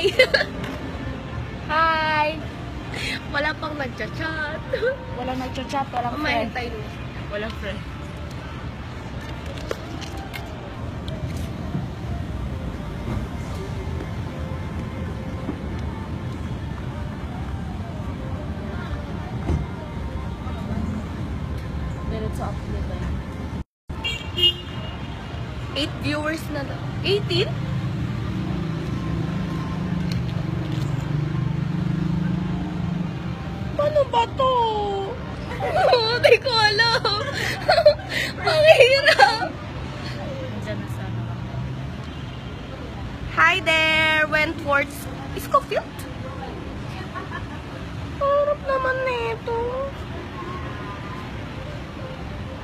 Hi! Hi! Wala pang nagchat-chat. Walang nagchat-chat, walang friend. Walang friend. Diretso upload ba yun? 8 viewers na lang. 18? Paano ba to? Hindi ko alam. Ang hirap. Diyan na sana. Hi there, Wentworth. Schofield? Harap naman nito.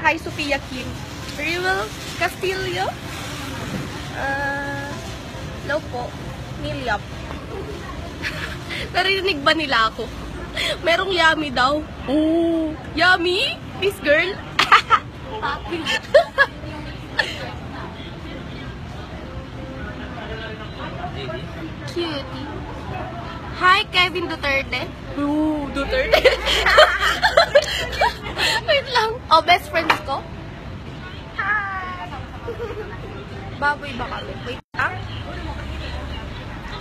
Hi, Sophia Kim. Rivel Castillo. Hello po. Niliap. Narinig ba nila ako? Merong yummy daw. Oh, yummy? This girl? Cutie. Hi, Kevin Duterte. Ooh, Duterte. Wait lang. Oh, best friends ko? Hi. Baboy ba kami? Wait lang.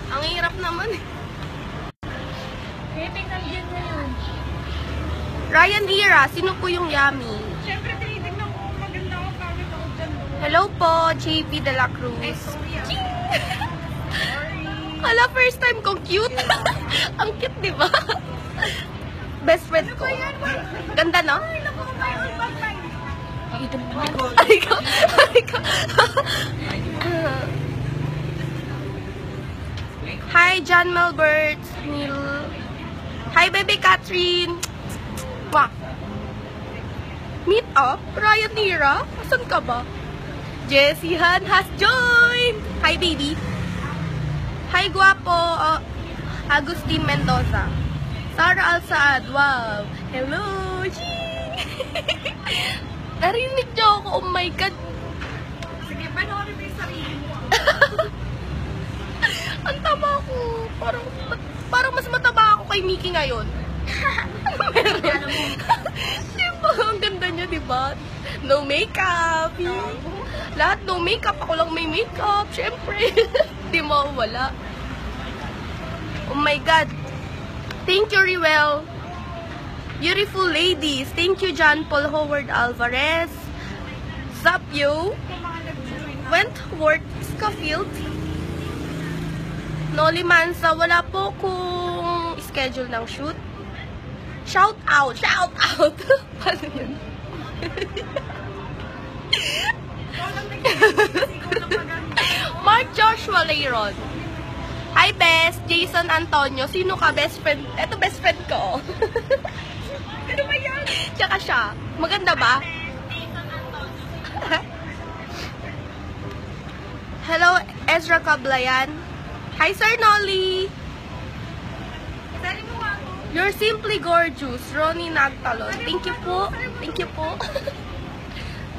Ang hirap naman eh. Tingnan din na yun. Ryan Lira, sino po yung yummy? Siyempre, tinitignan ko maganda ako, pangit ako dyan. Hello po, JP De La Cruz. Sorry. Hala, first time kong cute. Ang cute, di ba? Best friend ko. Ganda, no? Ay, ito naman. Ay ko. Hi, John Melbert. Neil. Hi, baby Catherine. Wah. Meet up? Ryan Nira? Asan ka ba? Jessie Han has joined. Hi, baby. Hi, guwapo. Agustin Mendoza. Sara Al-Saad. Wow. Hello. Narinig niyo ako. Oh my God. Sige, panoorin mo yung sarili mo. Ang taba ko. Parang mas mataba ako kay Mickey ngayon. Meron. Diba? Ang ganda niya, diba? No makeup. Lahat no makeup. Ako lang may makeup. Siyempre. Di mawala. Oh my God. Thank you, Riwel. Beautiful ladies. Thank you, John Paul Howard Alvarez. Zapio. Wentworth Schofield. Noli Mansa. Wala po kung schedule ng shoot. Shout out! Shout out! Paano yun? Mark Joshua Leiron. Hi, best. Jason Antonio. Sino ka? Best friend? Eto, best friend ko. Ano ba yan? Tsaka siya. Maganda ba? Hello, Ezra Cablayan. Hi, Sir Nolly. You're simply gorgeous. Ronnie Nagtalon. Thank you po. Thank you po.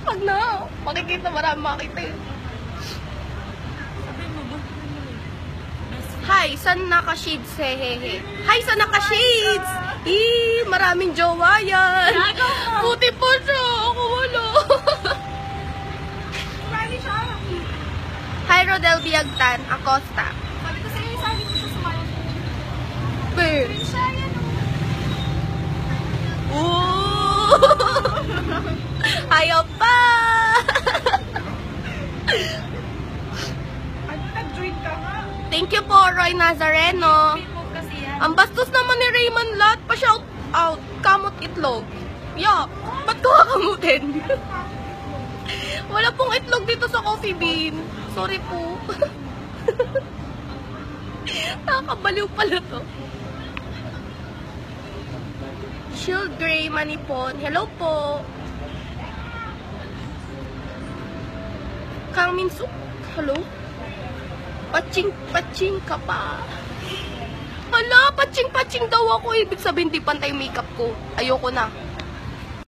Pag na, makikita, marami makita yun. Hi, san naka-shades? Hehehe. Hi, san naka-shades? Maraming jowa yan. Puti po siya. Ako wala. Hi, Rodel Biagtan. Acosta. Sabi ko sa'yo, sabi ko siya sumayon. Where? Siya yan. Ooh! Ayaw pa! Ano, nag-join ka nga? Thank you po, Roy Nazareno. Facebook kasi yan. Ang bastos naman ni Raymond Lat. Pa-shout out. Kamot itlog. Yeah. Ba't ko kakamutin? Wala pong itlog dito sa Coffee Bean. Sorry po. Nakakabaliw pala to. Shield Gray Manipon. Hello po. Kang Minsu. Hello. Paching ka pa. Hala, paching daw ako. Ibig sabihin, di pantay makeup ko. Ayoko na.